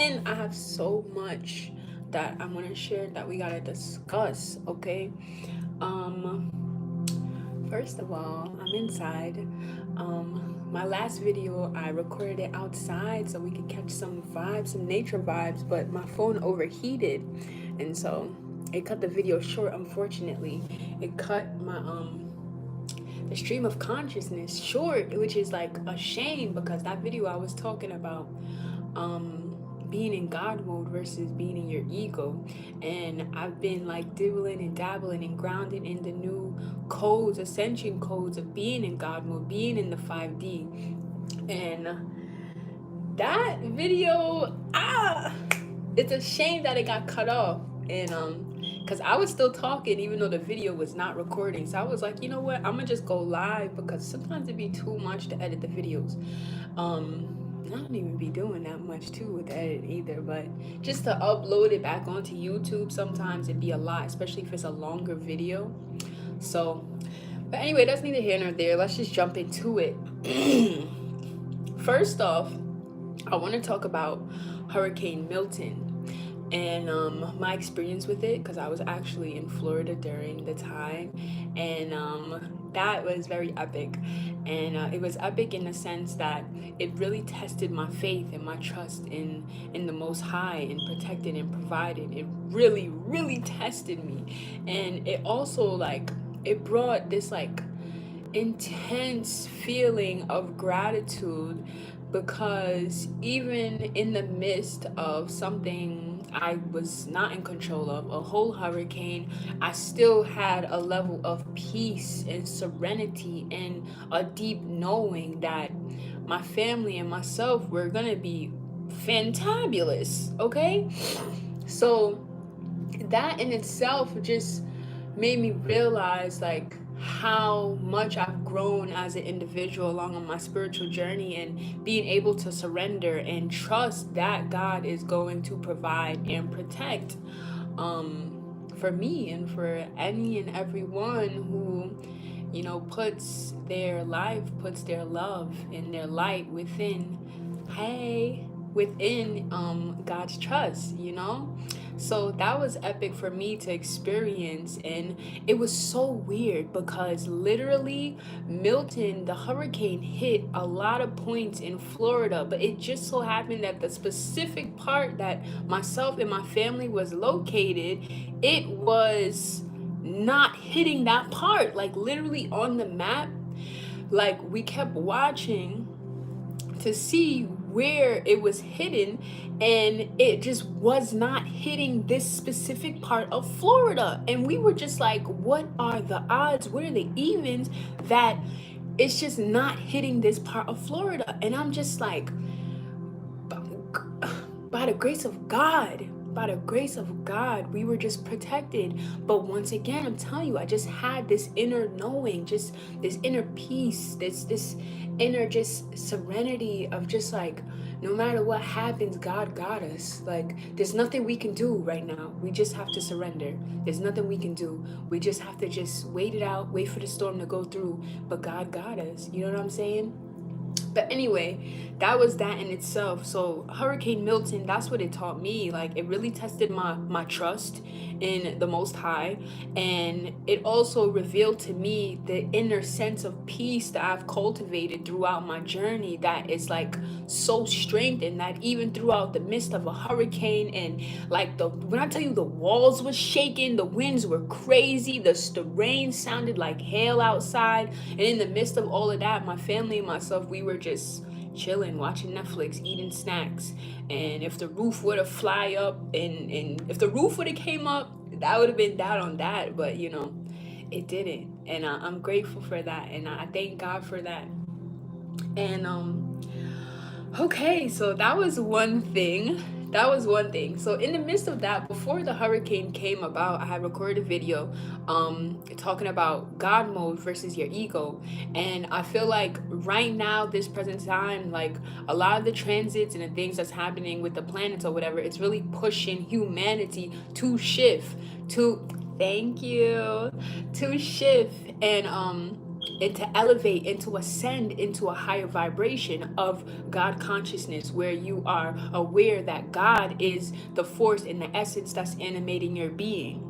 And I have so much that I want to share that we gotta discuss, okay? Um, First of all, I'm inside. My last video, I recorded it outside so we could catch some vibes, some nature vibes, but my phone overheated, and so it cut the video short. Unfortunately, it cut my the stream of consciousness short, which is like a shame because that video I was talking about being in God mode versus being in your ego. And I've been like dibbling and dabbling and grounding in the new codes, ascension codes of being in God mode, being in the 5D. And that video, it's a shame that it got cut off. And because I was still talking even though the video was not recording. So I was like, you know what, I'm gonna just go live because sometimes it'd be too much to edit the videos. I don't even be doing that much too with the edit either, but just to upload it back onto YouTube, sometimes it'd be a lot, especially if it's a longer video. So, but anyway, that's neither here nor there. Let's just jump into it. First off, I want to talk about Hurricane Milton and my experience with it, because I was actually in Florida during the time, and that was very epic. And it was epic in the sense that it really tested my faith and my trust in the Most High, and protected and provided. It really, really tested me. And it also, like, it brought this like intense feeling of gratitude, because even in the midst of something I was not in control of, a whole hurricane, I still had a level of peace and serenity and a deep knowing that my family and myself were gonna be fantabulous, okay? So that in itself just made me realize like how much I've grown as an individual along on my spiritual journey, and being able to surrender and trust that God is going to provide and protect for me and for any and everyone who, you know, puts their life, puts their love and their light within, within God's trust, you know? So that was epic for me to experience. And it was so weird because literally Milton, the hurricane, hit a lot of points in Florida, but it just so happened that the specific part that myself and my family was located, it was not hitting that part, like literally on the map. Like we kept watching to see where it was hidden, and it just was not hitting this specific part of Florida. And we were just like, what are the odds, what are the evens that it's just not hitting this part of Florida? And I'm just like, by the grace of God, by the grace of God, we were just protected. But once again, I'm telling you, I just had this inner knowing, just this inner peace, this inner just serenity of just like, no matter what happens, God got us. Like, there's nothing we can do right now. We just have to surrender. There's nothing we can do. We just have to just wait it out, wait for the storm to go through. But God got us. You know what I'm saying? But anyway, that was that in itself. So Hurricane Milton, that's what it taught me. Like, it really tested my trust in the Most High, and it also revealed to me the inner sense of peace that I've cultivated throughout my journey, that is like so strengthened that even throughout the midst of a hurricane, and like when I tell you the walls were shaking, the winds were crazy, the rain sounded like hail outside, and in the midst of all of that, my family and myself, we were just chilling, watching Netflix, eating snacks. And if the roof would have fly up, and if the roof would have came up, that would have been that on that. But you know, it didn't, and I'm grateful for that, and I thank God for that. And okay, so that was one thing. That was one thing. So in the midst of that, before the hurricane came about, I had recorded a video talking about God mode versus your ego. And I feel like right now, this present time, like a lot of the transits and the things that's happening with the planets or whatever, it's really pushing humanity to shift, to, thank you, to shift. And and to elevate and to ascend into a higher vibration of God consciousness, where you are aware that God is the force and the essence that's animating your being.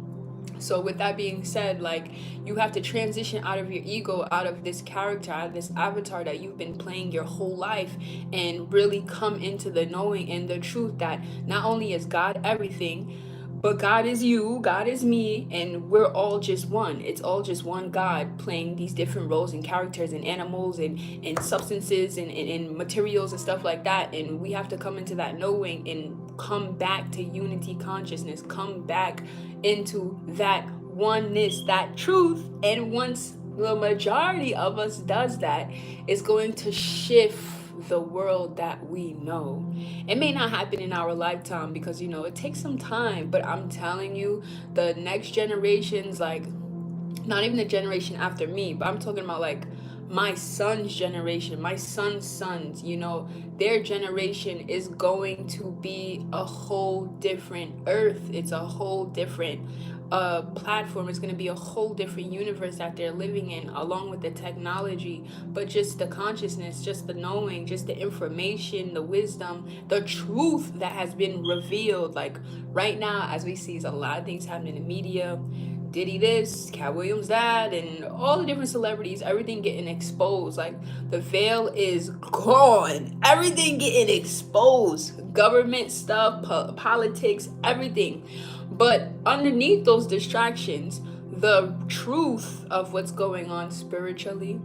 So with that being said, like, you have to transition out of your ego, out of this character, out of this avatar that you've been playing your whole life, and really come into the knowing and the truth that not only is God everything, but God is you, God is me, and we're all just one. It's all just one God playing these different roles and characters and animals and substances and materials and stuff like that. And we have to come into that knowing and come back to unity consciousness, come back into that oneness, that truth. And once the majority of us does that, it's going to shift the world that we know. It may not happen in our lifetime because, it takes some time, but I'm telling you, the next generations, like, not even the generation after me, but I'm talking about like my son's generation, my son's sons, their generation is going to be a whole different earth. It's a whole different platform. It's going to be a whole different universe that they're living in, along with the technology, but just the consciousness, just the knowing, just the information, the wisdom, the truth that has been revealed. Like right now, as we see, is a lot of things happening in the media. Diddy this, Cat Williams that, and all the different celebrities, everything getting exposed. Like, the veil is gone. Everything getting exposed. Government stuff, politics, everything. But underneath those distractions, the truth of what's going on spiritually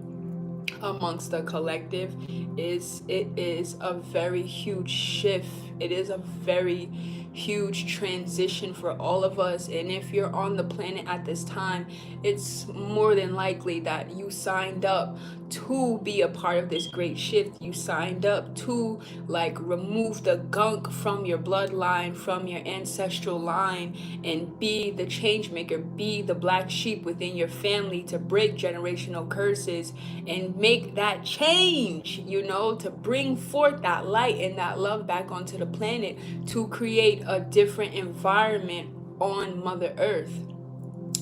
amongst the collective is a very huge shift. It is a very huge transition for all of us. And if you're on the planet at this time, it's more than likely that you signed up to be a part of this great shift. You signed up to like remove the gunk from your bloodline, from your ancestral line, and be the change maker, be the black sheep within your family to break generational curses and make that change, to bring forth that light and that love back onto the planet, to create a different environment on Mother Earth.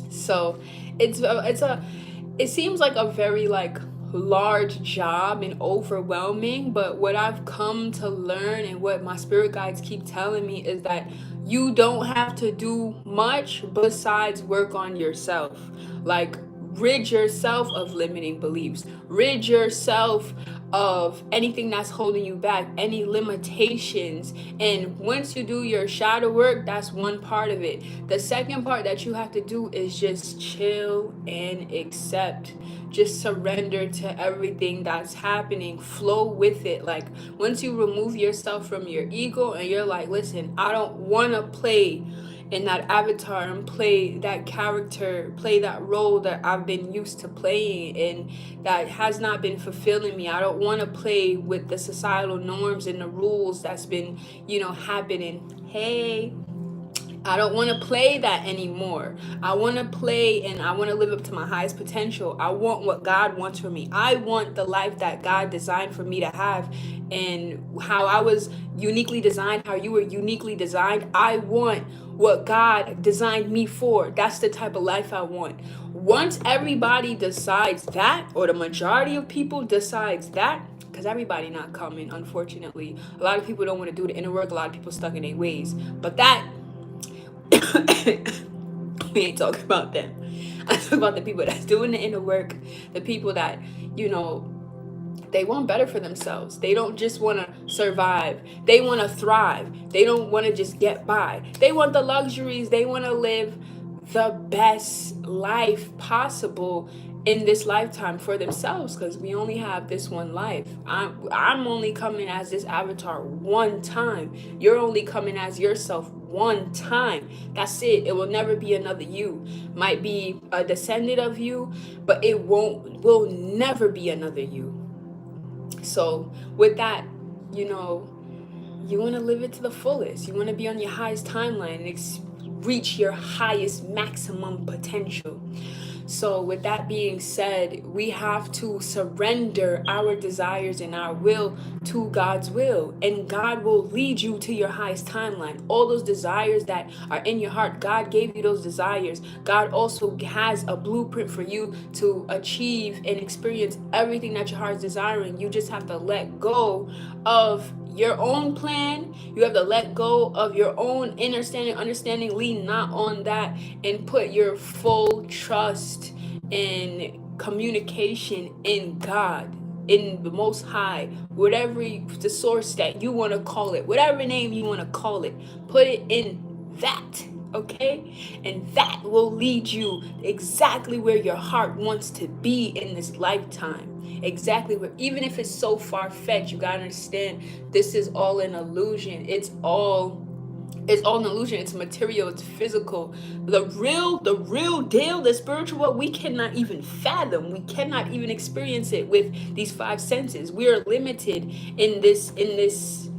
So it seems like a very like large job and overwhelming, but what I've come to learn and what my spirit guides keep telling me is that you don't have to do much besides work on yourself. Like, rid yourself of limiting beliefs, rid yourself of anything that's holding you back, any limitations. And once you do your shadow work, that's one part of it. The second part that you have to do is just chill and accept. Just surrender to everything that's happening. Flow with it. Like, once you remove yourself from your ego and you're like, listen, I don't want to play in that avatar and play that character, play that role that I've been used to playing and that has not been fulfilling me. I don't want to play with the societal norms and the rules that's been, happening. Hey, I don't want to play that anymore. I want to play and I want to live up to my highest potential. I want what God wants for me. I want the life that God designed for me to have, and how I was uniquely designed, how you were uniquely designed. I want what God designed me for. That's the type of life I want. Once everybody decides that, or the majority of people decides that, because everybody not coming, unfortunately. A lot of people don't want to do the inner work. A lot of people stuck in their ways. But that we ain't talking about them. I talk about the people that's doing the inner work, the people that, they want better for themselves. They don't just want to survive. They want to thrive. They don't want to just get by. They want the luxuries. They want to live the best life possible in this lifetime for themselves, because we only have this one life. I'm only coming as this avatar one time. You're only coming as yourself one time. That's it. It will never be another you. Might be a descendant of you, but it will never be another you. So with that, you want to live it to the fullest. You want to be on your highest timeline and reach your highest maximum potential. So with that being said, we have to surrender our desires and our will to God's will, and God will lead you to your highest timeline. All those desires that are in your heart, God gave you those desires. God also has a blueprint for you to achieve and experience everything that your heart is desiring. You just have to let go of your own plan. You have to let go of your own understanding, lean not on that, and put your full trust and communication in God, in the Most High, whatever the source that you want to call it, whatever name you want to call it, put it in that. Okay, and that will lead you exactly where your heart wants to be in this lifetime. Exactly where, even if it's so far-fetched, you gotta understand this is all an illusion. It's all an illusion. It's material, it's physical. The real deal, the spiritual world, we cannot even fathom. We cannot even experience it with these five senses. We are limited in this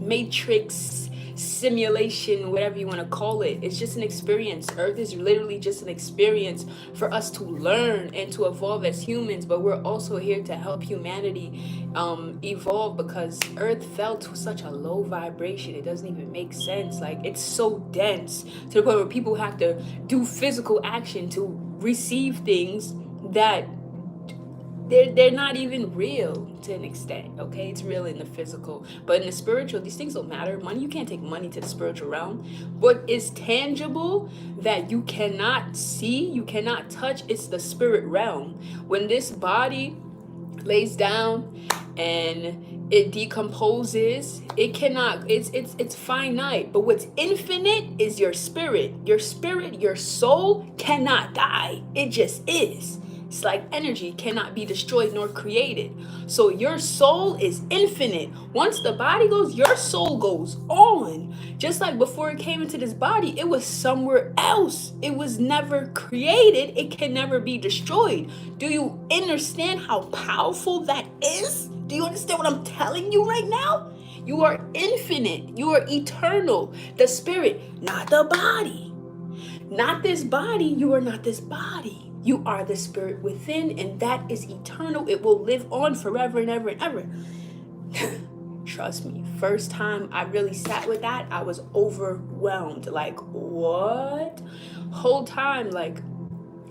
matrix simulation, whatever you want to call it. It's just an experience. Earth is literally just an experience for us to learn and to evolve as humans, but we're also here to help humanity evolve, because Earth fell to such a low vibration. It doesn't even make sense. Like, it's so dense to the point where people have to do physical action to receive things that they're not even real to an extent. Okay, it's real in the physical, but in the spiritual, these things don't matter. Money, you can't take money to the spiritual realm. What is tangible that you cannot see, you cannot touch, it's the spirit realm. When this body lays down and it decomposes, it cannot, it's finite, but what's infinite is your spirit. Your soul cannot die. It just is. It's like energy cannot be destroyed nor created. So your soul is infinite. Once the body goes, your soul goes on. Just like before it came into this body, it was somewhere else. It was never created. It can never be destroyed. Do you understand how powerful that is? Do you understand what I'm telling you right now? You are infinite. You are eternal. The spirit, not the body. Not this body. You are not this body. You are the spirit within, and that is eternal. It will live on forever and ever and ever. Trust me, first time I really sat with that, I was overwhelmed. Like, what? Whole time, like,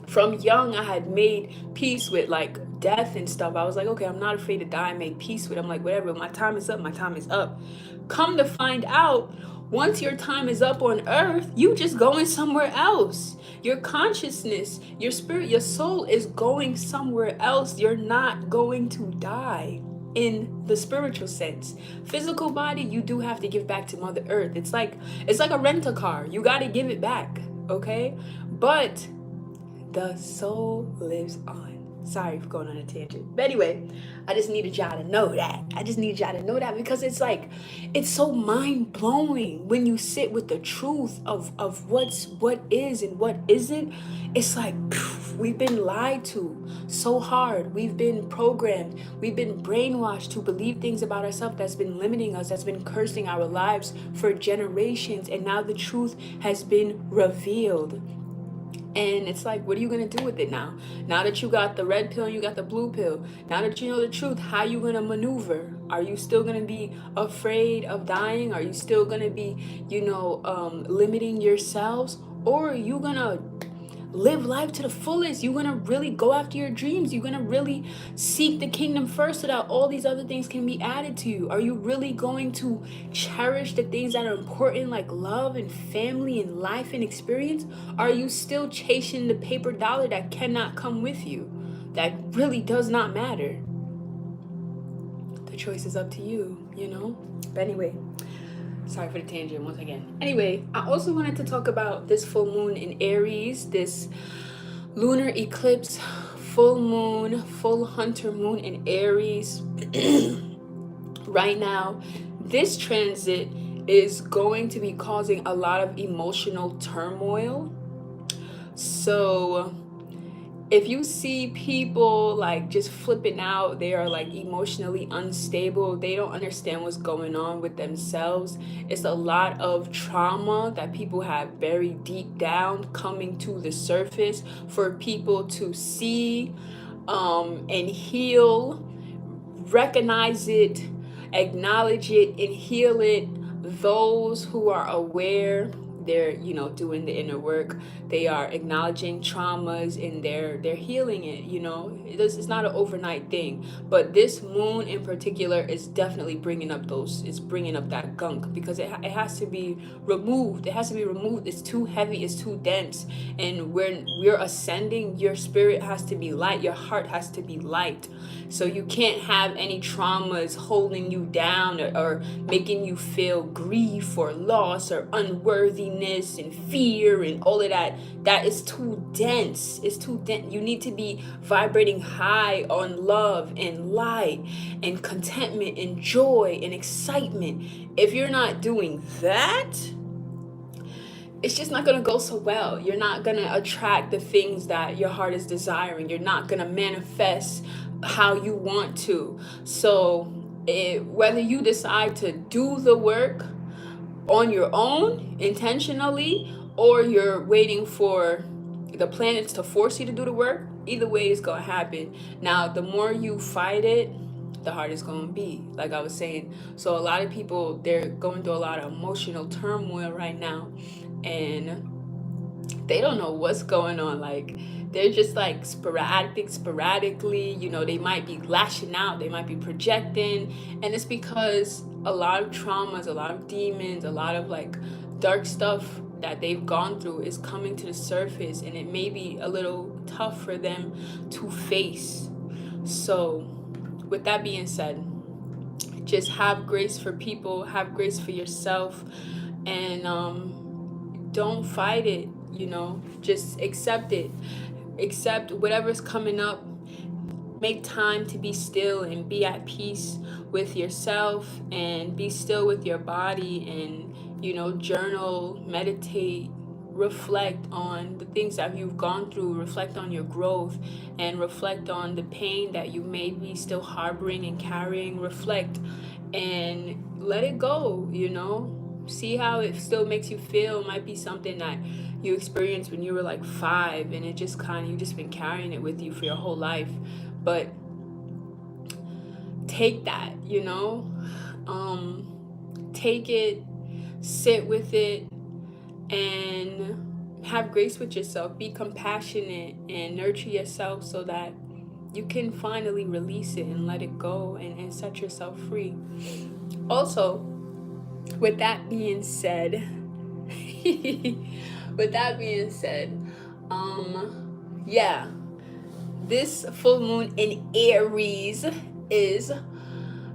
from young, I had made peace with, like, death and stuff. I was like, okay, I'm not afraid to die. I made peace with it. I'm like, whatever, my time is up, my time is up. Come to find out, once your time is up on earth, you just going somewhere else. Your consciousness, your spirit, your soul is going somewhere else. You're not going to die in the spiritual sense. Physical body, you do have to give back to Mother Earth. It's like a rent-a-car. You got to give it back, okay? But the soul lives on. Sorry for going on a tangent. But anyway, I just needed y'all to know that. Because it's like, it's so mind-blowing when you sit with the truth of what is and what isn't. It's like, we've been lied to so hard. We've been programmed. We've been brainwashed to believe things about ourselves that's been limiting us, that's been cursing our lives for generations. And now the truth has been revealed. And it's like, what are you going to do with it now? Now that you got the red pill and you got the blue pill, now that you know the truth, how are you going to maneuver? Are you still going to be afraid of dying? Are you still going to be, limiting yourselves? Or are you going to live life to the fullest? You're going to really go after your dreams. You're going to really seek the kingdom first so that all these other things can be added to you. Are you really going to cherish the things that are important, like love and family and life and experience? Are you still chasing the paper dollar that cannot come with you, that really does not matter? The choice is up to you, But anyway, sorry for the tangent once again. Anyway, I also wanted to talk about this full moon in Aries, this lunar eclipse, full moon, full hunter moon in Aries. Right now, this transit is going to be causing a lot of emotional turmoil. So if you see people like just flipping out, they are like emotionally unstable, they don't understand what's going on with themselves. It's a lot of trauma that people have buried deep down coming to the surface for people to see, and heal, recognize it, acknowledge it, and heal it. Those who are aware, they're, doing the inner work. They are acknowledging traumas and they're healing it. It's not an overnight thing, but this moon in particular is definitely bringing up it's bringing up that gunk, because it has to be removed. It has to be removed. It's too heavy, it's too dense. And when we're ascending, your spirit has to be light, your heart has to be light. So you can't have any traumas holding you down, or making you feel grief or loss or unworthiness and fear and all of that. That is too dense. It's too dense. You need to be vibrating high on love and light and contentment and joy and excitement. If you're not doing that, it's just not going to go so well. You're not going to attract the things that your heart is desiring. You're not going to manifest how you want to. So whether you decide to do the work on your own intentionally, or you're waiting for the planets to force you to do the work, either way it's going to happen. Now, the more you fight it, the harder it's going to be, like I was saying. So a lot of people, they're going through a lot of emotional turmoil right now, and they don't know what's going on. Like, they're just like sporadically, they might be lashing out, they might be projecting, and it's because a lot of traumas, a lot of demons, a lot of like dark stuff that they've gone through is coming to the surface, and it may be a little tough for them to face. So with that being said, just have grace for people, have grace for yourself, and don't fight it. Just accept it. Accept whatever's coming up. Make time to be still and be at peace with yourself, and be still with your body, and journal, meditate, reflect on the things that you've gone through, reflect on your growth, and reflect on the pain that you may be still harboring and carrying. Reflect and let it go. See how it still makes you feel. It might be something that you experienced when you were like 5, and it just you've just been carrying it with you for your whole life. But take that, take it, sit with it, and have grace with yourself. Be compassionate and nurture yourself, so that you can finally release it and let it go, and set yourself free. Also, with that being said, yeah, this full moon in Aries is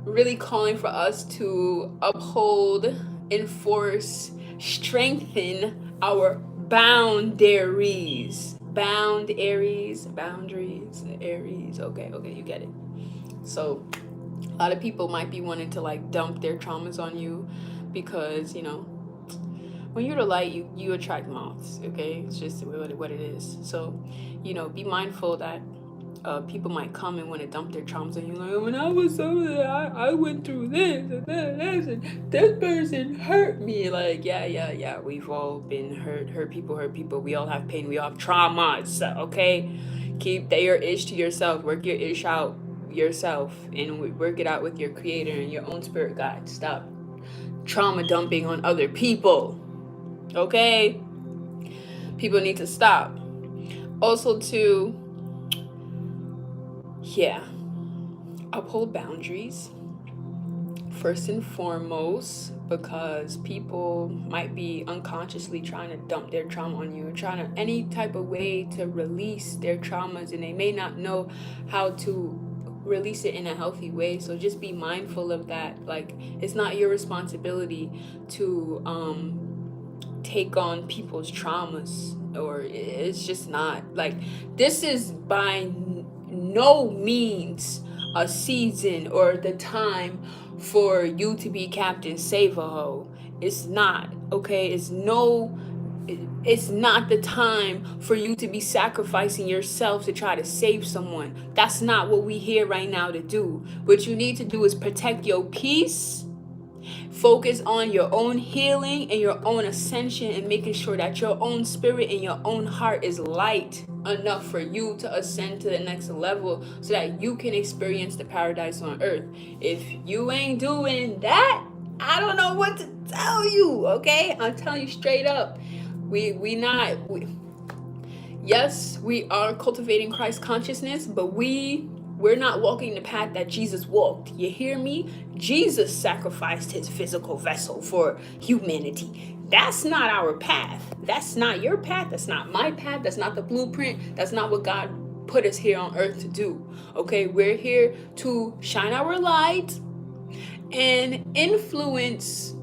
really calling for us to uphold, enforce, strengthen our boundaries. Boundaries, Aries. Okay, you get it. So a lot of people might be wanting to like dump their traumas on you, because when you're the light, you attract moths. Okay, it's just what it is. So be mindful that people might come and want to dump their traumas on you, like, when I was over there, I went through this and this, and this person hurt me. Like, yeah, we've all been hurt people. We all have pain, we all have traumas. Okay, keep your ish to yourself. Work your ish out yourself, and work it out with your creator and your own spirit guide. Stop trauma dumping on other people. Okay, people need to stop. Also, to uphold boundaries first and foremost, because people might be unconsciously trying to dump their trauma on you, trying to any type of way to release their traumas, and they may not know how to release it in a healthy way. So just be mindful of that. Like, it's not your responsibility to take on people's traumas, or it's just not. Like, this is by no means a season or the time for you to be Captain Save-A-Ho. It's not. Okay, it's no it's not the time for you to be sacrificing yourself to try to save someone. That's not what we here right now to do. What you need to do is protect your peace, focus on your own healing and your own ascension, and making sure that your own spirit and your own heart is light enough for you to ascend to the next level so that you can experience the paradise on earth. If you ain't doing that, I don't know what to tell you, okay? I'm telling you straight up. Yes, we are cultivating Christ consciousness, but we're not walking the path that Jesus walked. You hear me? Jesus sacrificed his physical vessel for humanity. That's not our path. That's not your path. That's not my path. That's not the blueprint. That's not what God put us here on earth to do. Okay, we're here to shine our light and influence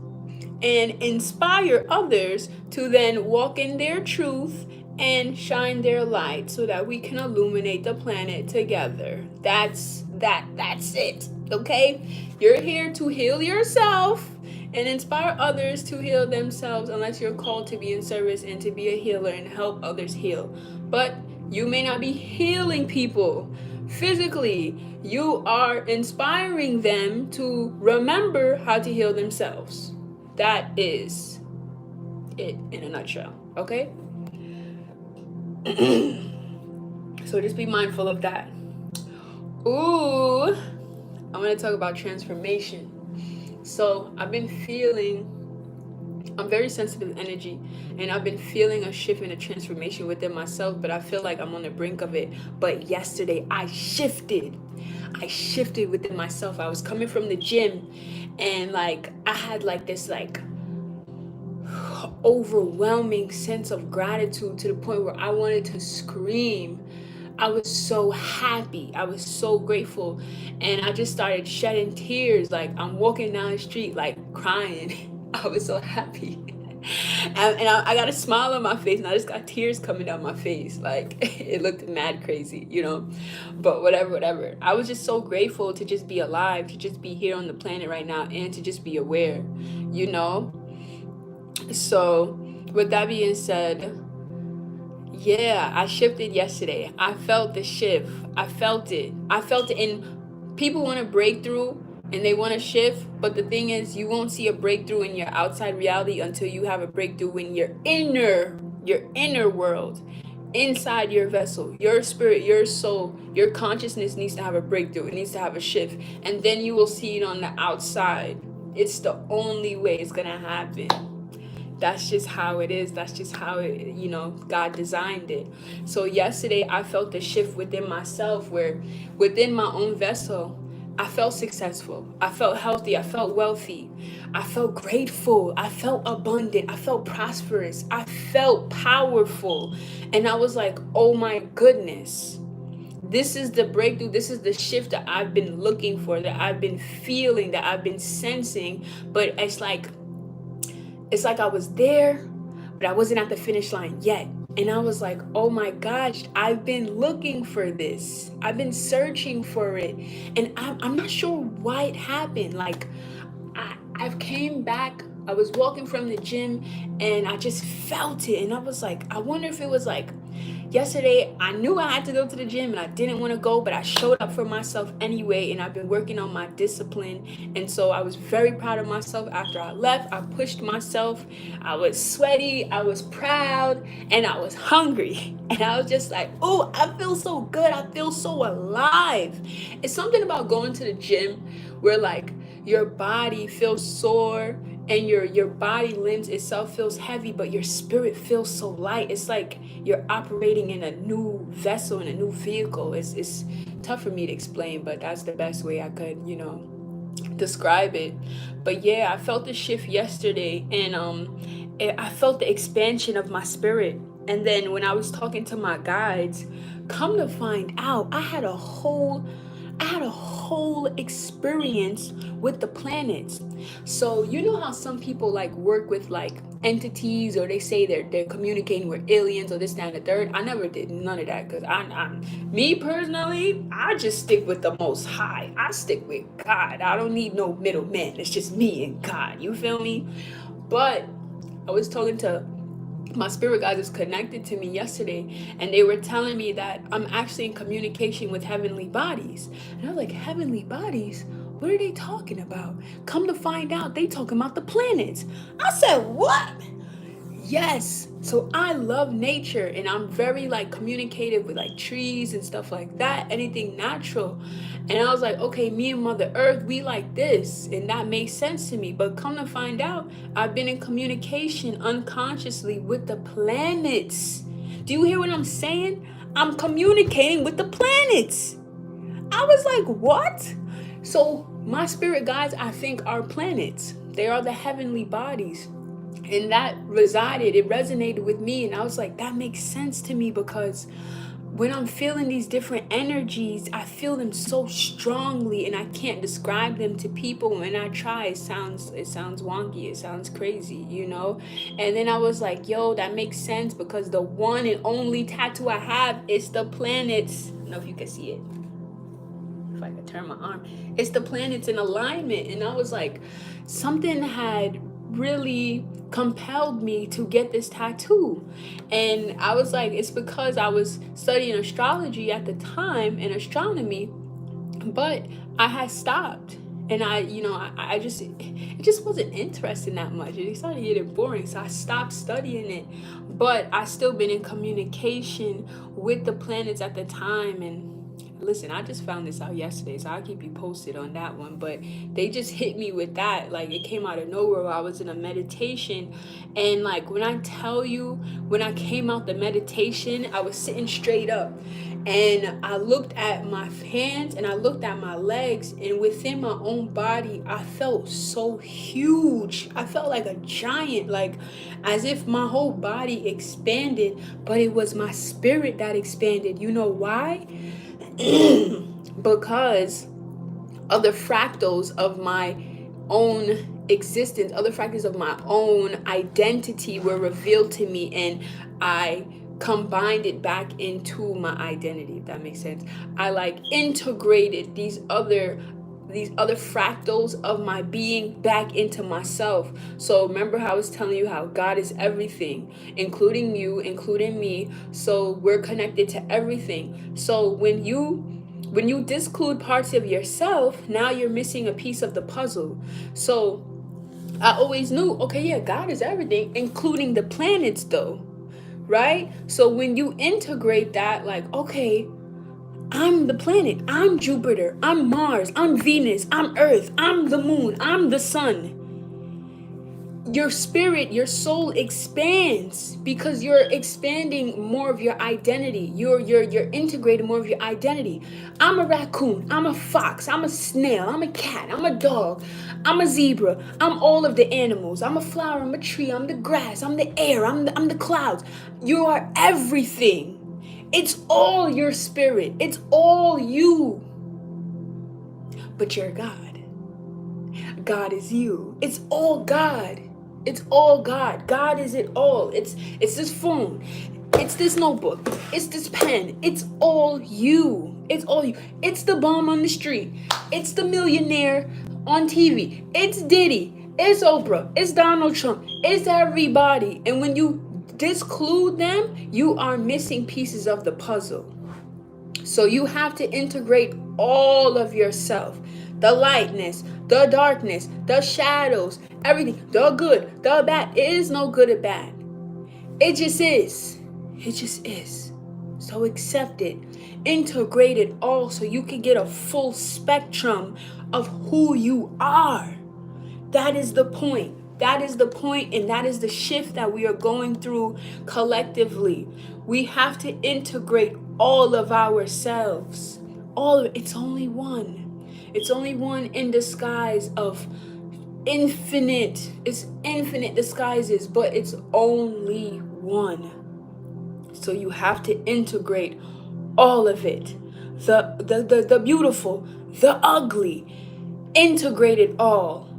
and inspire others to then walk in their truth and shine their light so that we can illuminate the planet together. That's it. Okay? You're here to heal yourself and inspire others to heal themselves, unless you're called to be in service and to be a healer and help others heal. But you may not be healing people physically. You are inspiring them to remember how to heal themselves. That is it in a nutshell, okay? So just be mindful of that. Ooh, I want to talk about transformation. So I'm very sensitive energy, and I've been feeling a shift and a transformation within myself, but I feel like I'm on the brink of it. But yesterday I shifted within myself. I was coming from the gym, and like I had like this like overwhelming sense of gratitude to the point where I wanted to scream. I was so happy. I was so grateful. And I just started shedding tears. Like I'm walking down the street, like crying. I was so happy. And I got a smile on my face, and I just got tears coming down my face. Like it looked mad crazy, you know, but whatever. I was just so grateful to just be alive, to just be here on the planet right now, and to just be aware, you know. So with that being said, yeah, I shifted yesterday. I felt the shift. I felt it. And people want to break through and they want to shift, but the thing is, you won't see a breakthrough in your outside reality until you have a breakthrough in your inner world, inside your vessel. Your spirit, your soul, your consciousness needs to have a breakthrough. It needs to have a shift, and then you will see it on the outside. It's the only way it's gonna happen. That's just how it is. That's just how it, you know, God designed it. So yesterday I felt a shift within myself, where within my own vessel, I felt successful. I felt healthy. I felt wealthy. I felt grateful. I felt abundant. I felt prosperous. I felt powerful. And I was like, oh my goodness. This is the breakthrough. This is the shift that I've been looking for, that I've been feeling, that I've been sensing. But it's like I was there, but I wasn't at the finish line yet. And I was like, oh my gosh, I've been looking for this. I've been searching for it. And I'm not sure why it happened. Like, I've came back. I was walking from the gym and I just felt it. And I was like, I wonder if it was like, yesterday I knew I had to go to the gym and I didn't want to go, but I showed up for myself anyway, and I've been working on my discipline. And so I was very proud of myself after I left. I pushed myself. I was sweaty, I was proud, and I was hungry. And I was just like, oh, I feel so good. I feel so alive. It's something about going to the gym where like your body feels sore and your body limbs itself feels heavy, but your spirit feels so light. It's like you're operating in a new vessel, in a new vehicle. It's tough for me to explain, but that's the best way I could, you know, describe it. But yeah, I felt the shift yesterday, and I felt the expansion of my spirit. And then when I was talking to my guides, come to find out, I had a whole experience with the planets. So you know how some people like work with like entities, or they say they're communicating with aliens or this, that, and the third. I never did none of that, because me personally, I just stick with the Most High. I stick with God. I don't need no middleman. It's just me and God. You feel me? But I was talking to my spirit guide was connected to me yesterday, and they were telling me that I'm actually in communication with heavenly bodies. And I was like, heavenly bodies? What are they talking about? Come to find out, they talking about the planets. I said, what? Yes. So I love nature, and I'm very like communicative with like trees and stuff like that, anything natural. And I was like, okay, me and Mother Earth, we like this, and that makes sense to me. But come to find out, I've been in communication unconsciously with the planets. Do you hear what I'm saying? I'm communicating with the planets. I was like, what? So my spirit guides, I think, are planets. They are the heavenly bodies. And that it resonated with me. And I was like, that makes sense to me, because when I'm feeling these different energies, I feel them so strongly, and I can't describe them to people. When I try, it sounds wonky, it sounds crazy, you know? And then I was like, yo, that makes sense, because the one and only tattoo I have is the planets. I don't know if you can see it. If I could turn my arm, it's the planets in alignment. And I was like, something had really compelled me to get this tattoo. And I was like, it's because I was studying astrology at the time and astronomy, but I had stopped. And I just, it just wasn't interesting that much. It started getting boring, so I stopped studying it. But I still been in communication with the planets at the time. And listen, I just found this out yesterday, so I'll keep you posted on that one. But they just hit me with that. Like, it came out of nowhere. I was in a meditation, and like, when I tell you, when I came out the meditation, I was sitting straight up, and I looked at my hands and I looked at my legs, and within my own body, I felt so huge. I felt like a giant, like as if my whole body expanded, but it was my spirit that expanded. You know why? Because of the fractals of my own existence, other fractals of my own identity were revealed to me, and I combined it back into my identity, if that makes sense. I like integrated these other fractals of my being back into myself. So remember how I was telling you how God is everything, including you, including me. So we're connected to everything. So when you disclude parts of yourself, now you're missing a piece of the puzzle. So I always knew, okay, yeah, God is everything, including the planets though, right? So when you integrate that, like, okay, I'm the planet, I'm Jupiter, I'm Mars, I'm Venus, I'm Earth, I'm the moon, I'm the sun. Your spirit, your soul expands because you're expanding more of your identity. You're integrating more of your identity. I'm a raccoon, I'm a fox, I'm a snail, I'm a cat, I'm a dog, I'm a zebra, I'm all of the animals. I'm a flower, I'm a tree, I'm the grass, I'm the air, I'm the clouds. You are everything. It's all your spirit. It's all you. But you're God. God is you. It's all God. It's all God. God is it all. It's this phone. It's this notebook. It's this pen. It's all you. It's all you. It's the bum on the street. It's the millionaire on TV. It's Diddy. It's Oprah. It's Donald Trump. It's everybody. And when you disclude them, you are missing pieces of the puzzle. So you have to integrate all of yourself. The lightness, the darkness, the shadows, everything, the good, the bad. It is no good or bad. It just is. It just is. So accept it. Integrate it all so you can get a full spectrum of who you are. That is the point. That is the point, and that is the shift that we are going through collectively. We have to integrate all of ourselves. It's only one. It's only one in disguise of infinite. It's infinite disguises, but it's only one. So you have to integrate all of it. The beautiful, the ugly. Integrate it all.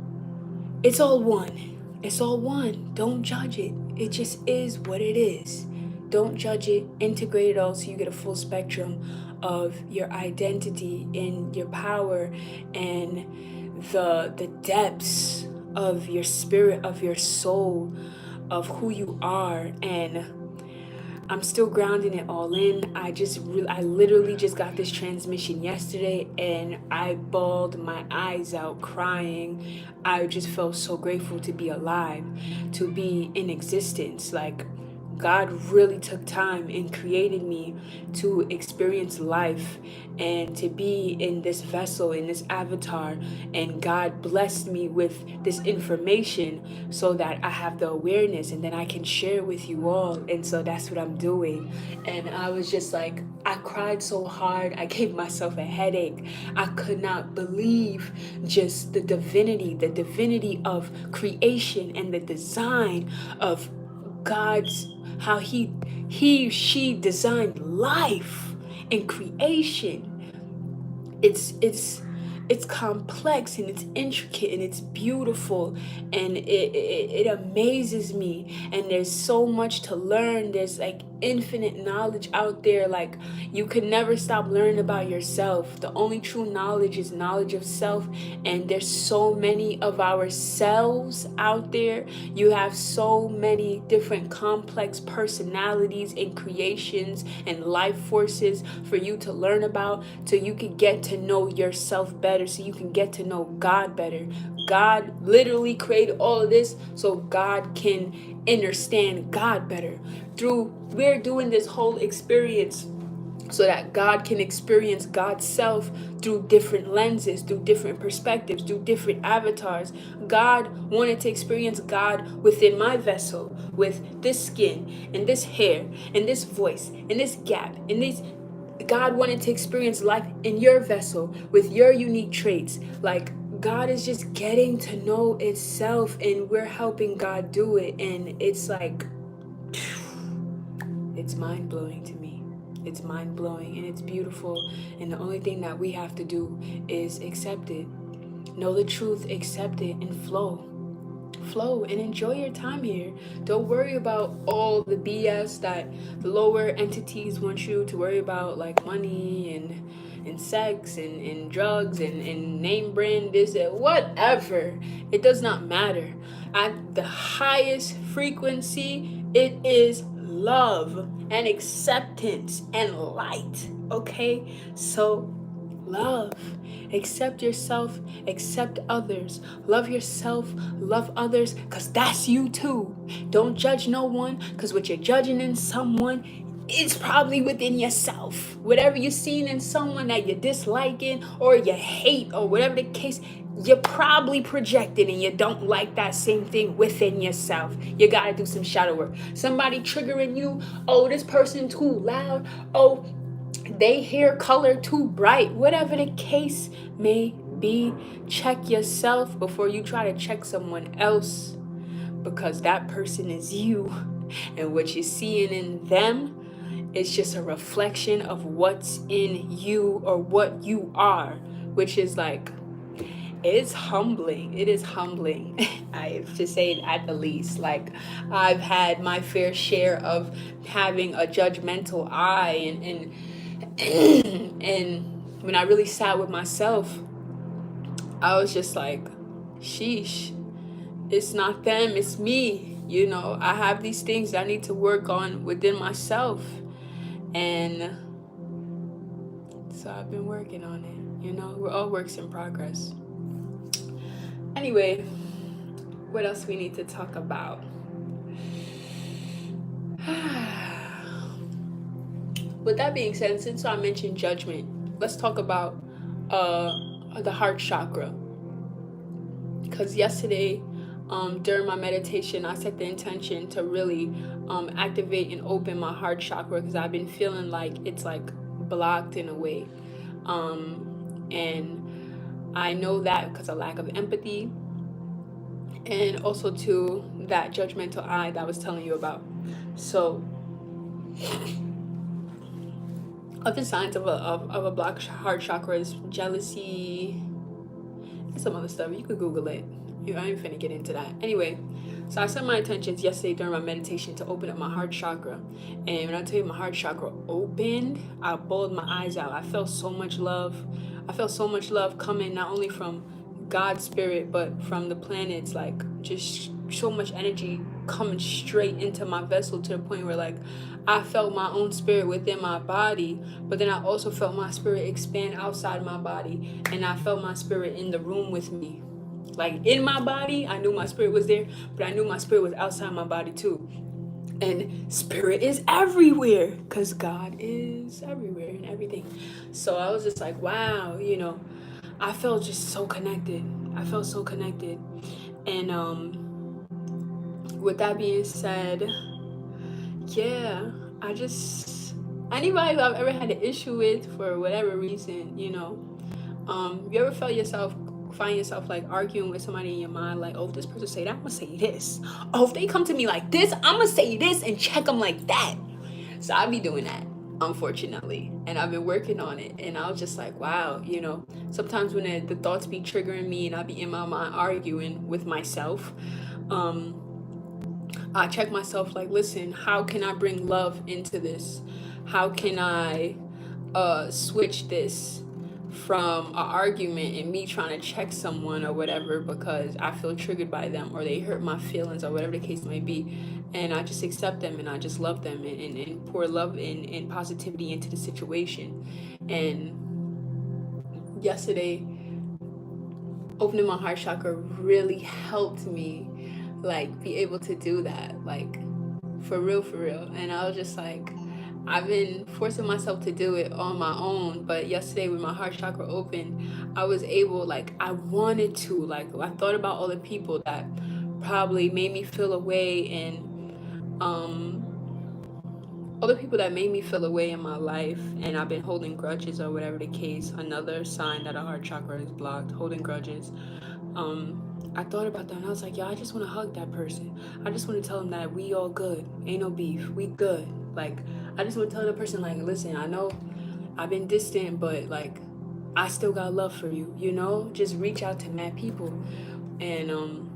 It's all one. It's all one. Don't judge it. It just is what it is. Don't judge it. Integrate it all so you get a full spectrum of your identity and your power and the depths of your spirit, of your soul, of who you are. And I'm still grounding it all in. I literally just got this transmission yesterday and I bawled my eyes out crying. I just felt so grateful to be alive, to be in existence. Like, God really took time and created me to experience life and to be in this vessel, in this avatar. And God blessed me with this information so that I have the awareness and then I can share with you all. And so that's what I'm doing. And I was just like, I cried so hard. I gave myself a headache. I could not believe just the divinity of creation and the design of God's, how she designed life and creation. It's complex and it's intricate and it's beautiful, and it amazes me. And there's so much to learn. There's like infinite knowledge out there. Like, you can never stop learning about yourself. The only true knowledge is knowledge of self. And there's so many of ourselves out there. You have so many different complex personalities and creations and life forces for you to learn about, so you can get to know yourself better, so you can get to know God better. God literally created all of this so God can understand God better. We're doing this whole experience so that God can experience God's self through different lenses, through different perspectives, through different avatars. God wanted to experience God within my vessel, with this skin and this hair and this voice and this gap and this. God wanted to experience life in your vessel with your unique traits. Like, God is just getting to know itself, and we're helping God do it. And it's like, it's mind-blowing to me. It's mind-blowing and it's beautiful. And the only thing that we have to do is accept it. Know the truth, accept it, and flow. Flow and enjoy your time here. Don't worry about all the BS that the lower entities want you to worry about, like money and sex and drugs and name brand this and whatever. It does not matter. At the highest frequency, it is love and acceptance and light. Okay? So love. Accept yourself, accept others. Love yourself, love others, because that's you too. Don't judge no one, because what you're judging in someone is probably within yourself. Whatever you're seeing in someone that you're disliking or you hate or whatever the case, you're probably projecting and you don't like that same thing within yourself. You gotta do some shadow work. Somebody triggering you, oh, this person too loud, oh, they hair color too bright, whatever the case may be. Check yourself before you try to check someone else, because that person is you, and what you're seeing in them is just a reflection of what's in you or what you are, which is like, it's humbling. It is humbling. I have to say it at the least. Like, I've had my fair share of having a judgmental eye, and and when I really sat with myself, I was just like, sheesh, it's not them, it's me. You know, I have these things I need to work on within myself. And so I've been working on it. You know, we're all works in progress. Anyway, what else we need to talk about? With that being said, since I mentioned judgment, let's talk about the heart chakra. Because yesterday, during my meditation, I set the intention to really activate and open my heart chakra, because I've been feeling like it's like blocked in a way. And I know that because of lack of empathy, and also to that judgmental eye that I was telling you about. So other signs of a blocked heart chakra is jealousy and some other stuff. You could Google it. I ain't finna get into that. Anyway, so I set my intentions yesterday during my meditation to open up my heart chakra. And when I tell you my heart chakra opened, I bawled my eyes out. I felt so much love. I felt so much love coming not only from God's spirit, but from the planets. Like, just so much energy coming straight into my vessel, to the point where like I felt my own spirit within my body, but then I also felt my spirit expand outside my body, and I felt my spirit in the room with me. Like in my body, I knew my spirit was there, but I knew my spirit was outside my body too. And spirit is everywhere, because God is everywhere and everything. So I was just like, wow, I felt just so connected. I felt so connected. And with that being said, yeah, anybody who I've ever had an issue with for whatever reason, you ever find yourself like arguing with somebody in your mind, like, oh, if this person say that, I'm gonna say this. Oh, if they come to me like this, I'm gonna say this and check them like that. So I be doing that, unfortunately, and I've been working on it. And I was just like, wow, sometimes when the thoughts be triggering me and I be in my mind arguing with myself, I check myself like, listen, how can I bring love into this? How can I switch this from an argument and me trying to check someone or whatever because I feel triggered by them or they hurt my feelings or whatever the case may be, and I just accept them and I just love them and pour love and positivity into the situation. And yesterday, opening my heart chakra really helped me like be able to do that, like for real. And I was just like, I've been forcing myself to do it on my own, but yesterday with my heart chakra open, I was able, like, I wanted to, like, I thought about all the people that probably made me feel away, and other people that made me feel away in my life, and I've been holding grudges or whatever the case. Another sign that a heart chakra is blocked, holding grudges. I thought about that and I was like, yo, I just want to hug that person. I just want to tell them that we all good. Ain't no beef. We good. Like, I just want to tell the person, like, listen, I know I've been distant, but like, I still got love for you, Just reach out to mad people and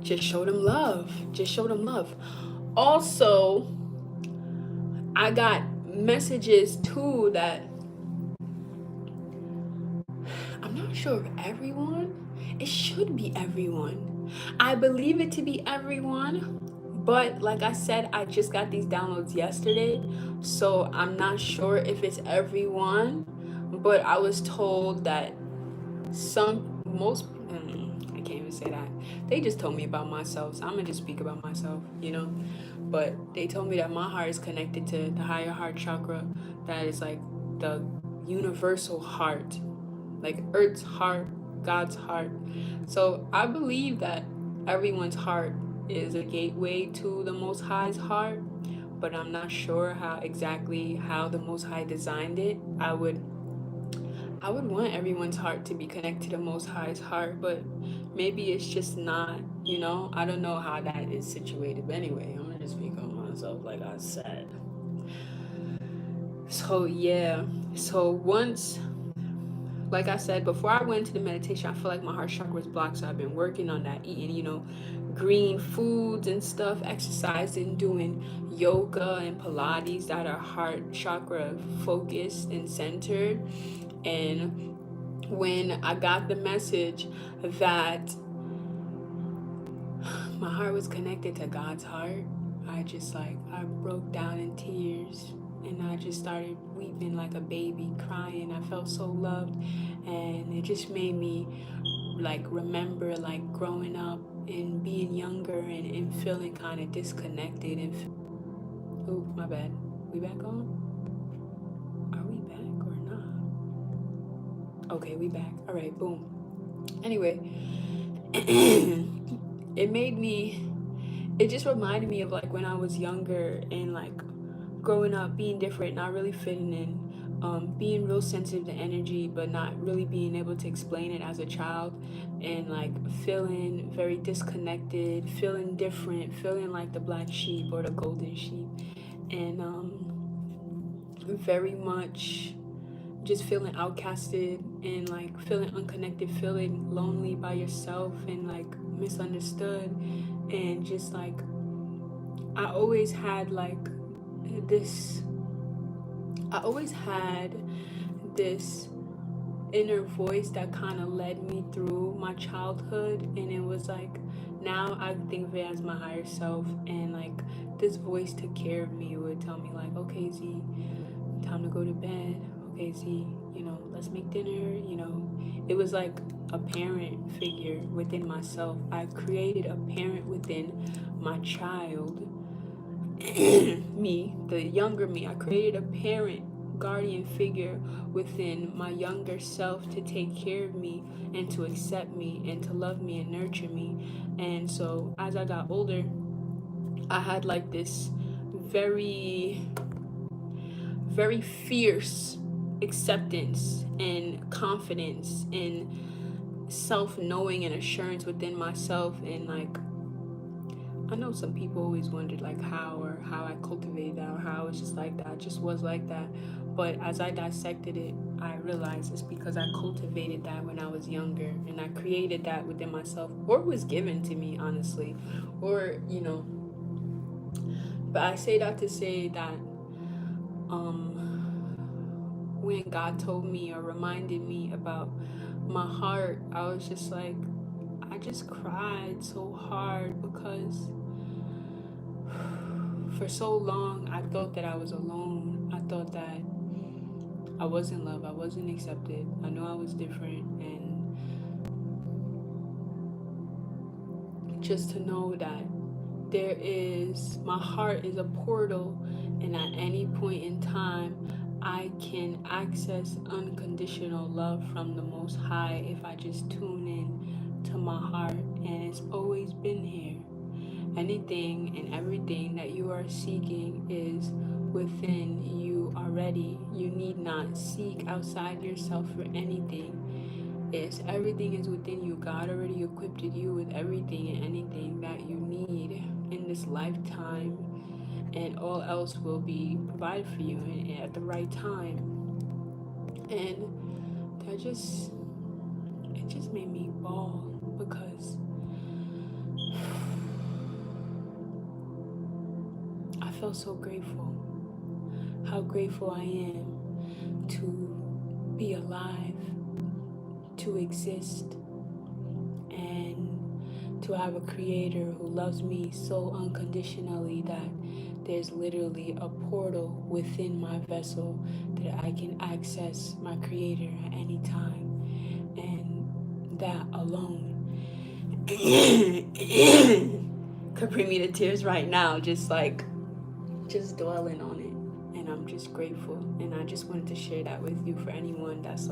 just show them love. Just show them love. Also, I got messages too that I'm not sure if everyone, it should be everyone. I believe it to be everyone, but like I said, I just got these downloads yesterday, so I'm not sure if it's everyone, but I was told that I can't even say that. They just told me about myself, so I'm gonna just speak about myself, But they told me that my heart is connected to the higher heart chakra, that is like the universal heart, like Earth's heart, God's heart. So I believe that everyone's heart is a gateway to the Most High's heart, but I'm not sure how the Most High designed it. I would want everyone's heart to be connected to the Most High's heart, but maybe it's just not, I don't know how that is situated. But anyway, I'm gonna just speak on myself, like I said. So yeah, so once, like I said, before I went into the meditation, I feel like my heart chakra was blocked. So I've been working on that, eating, green foods and stuff, exercising, doing yoga and Pilates that are heart chakra focused and centered. And when I got the message that my heart was connected to God's heart, I broke down in tears. And I just started weeping like a baby, crying. I felt so loved. And it just made me like remember like growing up and being younger and feeling kind of disconnected. Oh, my bad. We back on? Are we back or not? Okay, we back. All right, boom. Anyway, it just reminded me of like when I was younger and like growing up, being different, not really fitting in, being real sensitive to energy, but not really being able to explain it as a child, and like feeling very disconnected, feeling different, feeling like the black sheep or the golden sheep, and very much just feeling outcasted and like feeling unconnected, feeling lonely by yourself and like misunderstood, and just like I always had this inner voice that kind of led me through my childhood, and it was like Now I think of it as my higher self, and like this voice took care of me. It would tell me like, okay, Z, time to go to bed. Okay, Z, let's make dinner. It was like a parent figure within myself. I created a parent within my child, me, the younger me. I created a parent, guardian figure within my younger self to take care of me and to accept me and to love me and nurture me. And so as I got older, I had like this very, very fierce acceptance and confidence and self-knowing and assurance within myself. And like, I know some people always wondered like how I cultivated that, or how it's just like that. I just was like that. But as I dissected it, I realized it's because I cultivated that when I was younger, and I created that within myself, or it was given to me, honestly. Or, but I say that to say that when God told me or reminded me about my heart, I was just like, I just cried so hard because for so long I thought that I was alone. I thought that I wasn't loved, I wasn't accepted. I knew I was different, and just to know that my heart is a portal, and at any point in time I can access unconditional love from the Most High if I just tune in to my heart. And it's always been here. Anything and everything that you are seeking is within you already. You need not seek outside yourself for anything. Everything is within you. God already equipped you with everything and anything that you need in this lifetime, and all else will be provided for you at the right time. And that just it just made me bawl, because I felt so grateful. How grateful I am to be alive, to exist, and to have a creator who loves me so unconditionally that there's literally a portal within my vessel that I can access my creator at any time. And that alone could bring me to tears right now, just dwelling on it. And I'm just grateful, and I just wanted to share that with you, for anyone that's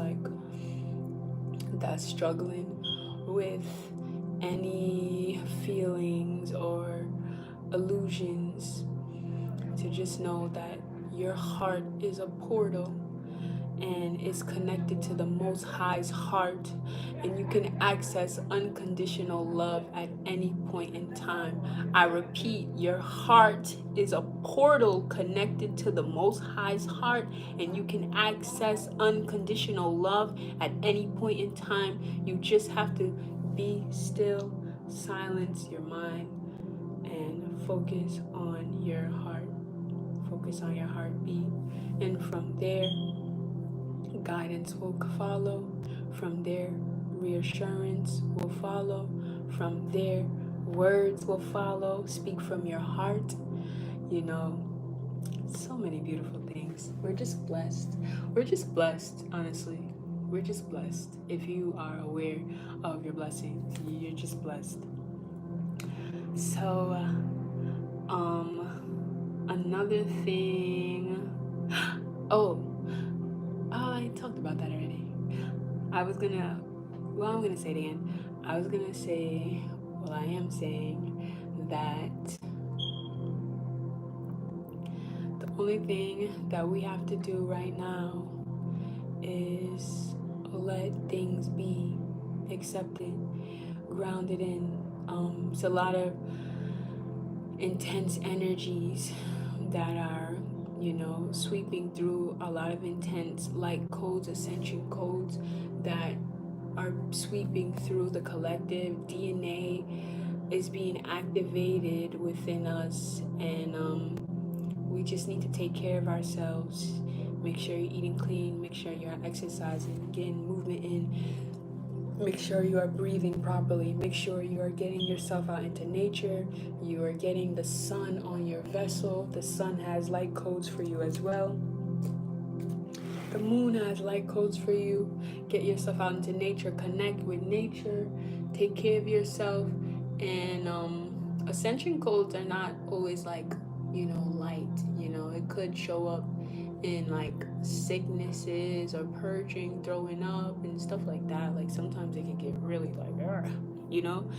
struggling with any feelings or illusions, to just know that your heart is a portal and is connected to the Most High's heart, and you can access unconditional love at any point in time. I repeat, your heart is a portal connected to the Most High's heart, and you can access unconditional love at any point in time. You just have to be still, silence your mind, and focus on your heart. Focus on your heartbeat, and from there, guidance will follow. From there, reassurance will follow. From there, words will follow. Speak from your heart. So many beautiful things. We're just blessed. We're just blessed, honestly. We're just blessed. If you are aware of your blessings, you're just blessed. So, another thing. Oh, I talked about that already. I'm gonna say it again. I am saying that the only thing that we have to do right now is let things be, accepted, grounded in. It's a lot of intense energies that are, sweeping through, a lot of intense light codes, ascension codes that are sweeping through the collective. DNA is being activated within us, and we just need to take care of ourselves. Make sure you're eating clean, make sure you're exercising, getting movement in, Make sure you are breathing properly. Make sure you are getting yourself out into nature. You are getting the sun on your vessel. The sun has light codes for you as well. The moon has light codes for you. Get yourself out into nature. Connect with nature. Take care of yourself. And ascension codes are not always like, light. It could show up in like sicknesses or purging, throwing up, and stuff like that. Like sometimes it can get really like, you know.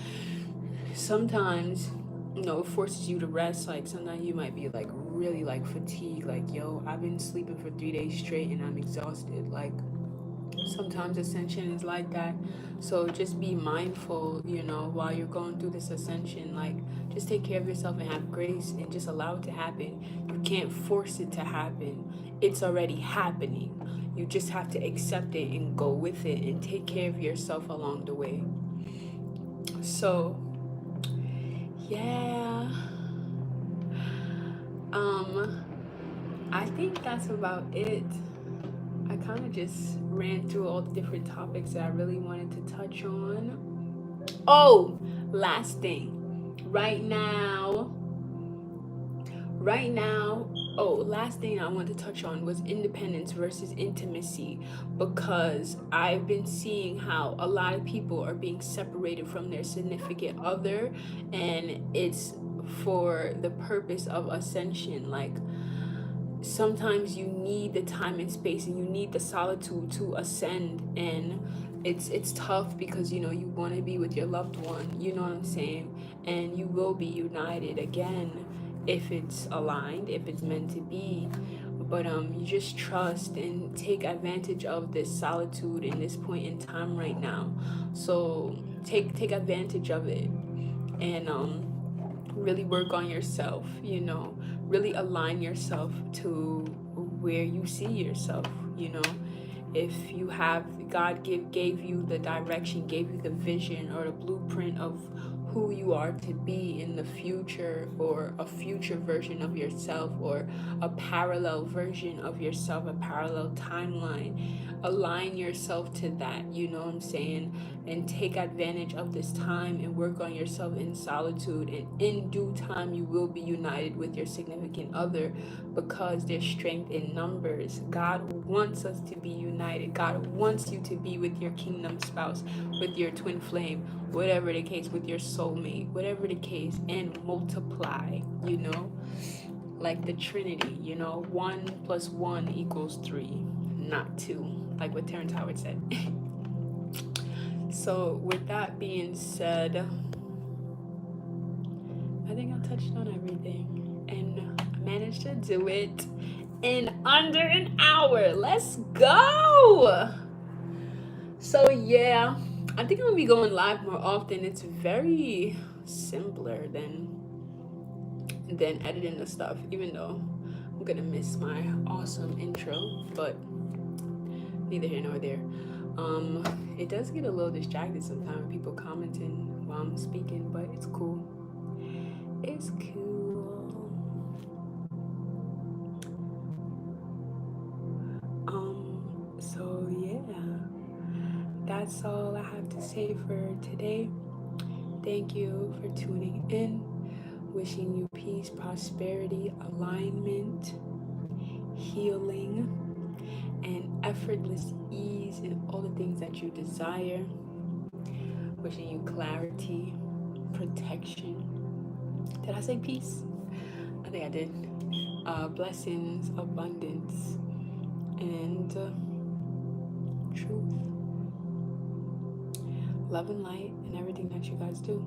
Sometimes, it forces you to rest. Like sometimes you might be like really like fatigued. Like, yo, I've been sleeping for 3 days straight and I'm exhausted. Like sometimes ascension is like that. So just be mindful, while you're going through this ascension. Like just take care of yourself and have grace and just allow it to happen. You can't force it to happen. It's already happening. You just have to accept it and go with it and take care of yourself along the way. So yeah, I think that's about it. I kind of just ran through all the different topics that I really wanted to touch on. Oh, last thing. Last thing I wanted to touch on was independence versus intimacy, because I've been seeing how a lot of people are being separated from their significant other, and it's for the purpose of ascension. Like sometimes you need the time and space and you need the solitude to ascend, and it's tough because you want to be with your loved one, you know what I'm saying, and you will be united again if it's aligned, if it's meant to be. But you just trust and take advantage of this solitude in this point in time right now. So take advantage of it, and really work on yourself, really align yourself to where you see yourself. If you have God gave you the direction, gave you the vision or the blueprint of who you are to be in the future, or a future version of yourself, or a parallel version of yourself, a parallel timeline, align yourself to that, you know what I'm saying, and take advantage of this time and work on yourself in solitude, and in due time you will be united with your significant other, because there's strength in numbers. God wants us to be united. God wants you to be with your kingdom spouse, with your twin flame, whatever the case, with your soulmate, whatever the case, and multiply, like the Trinity, 1 + 1 = 3, not 2, like what Terrence Howard said. So with that being said, I think I touched on everything, and I managed to do it in under an hour. Let's go. So yeah, I think I'm gonna be going live more often. It's very simpler than editing the stuff, even though I'm gonna miss my awesome intro, but neither here nor there. It does get a little distracted sometimes with people commenting while I'm speaking, but it's cool. It's cool. So yeah, that's all I have to say for today. Thank you for tuning in. Wishing you peace, prosperity, alignment, healing, and effortless ease in all the things that you desire. Wishing you clarity, protection. Did I say peace? I think I did. Blessings, abundance, and truth. Love and light in everything that you guys do.